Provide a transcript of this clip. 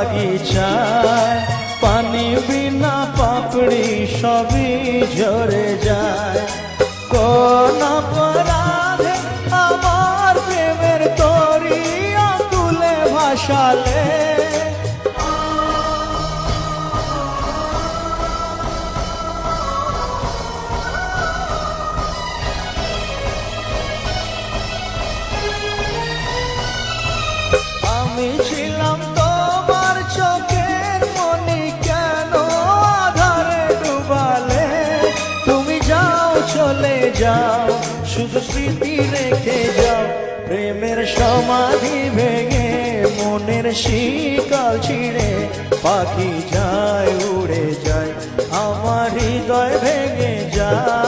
বাগিচায়, পানি বিনা পাপড়ি সবই ঝরে যায়। কোন অপরাধে আমার প্রেমের তরি আকুলে ভাসালে, আমি ছিলাম তোমার চোখের মনি, কেন আধারে ডুবালে? তুমি যাও চলে যাও, শুধু স্মৃতি রেখে যাও। প্রেমের সমাধি ভেঙে মনের শিকল ছিঁড়ে পাখি যায় উড়ে যায়, আমার হৃদয় ভেঙে যায়।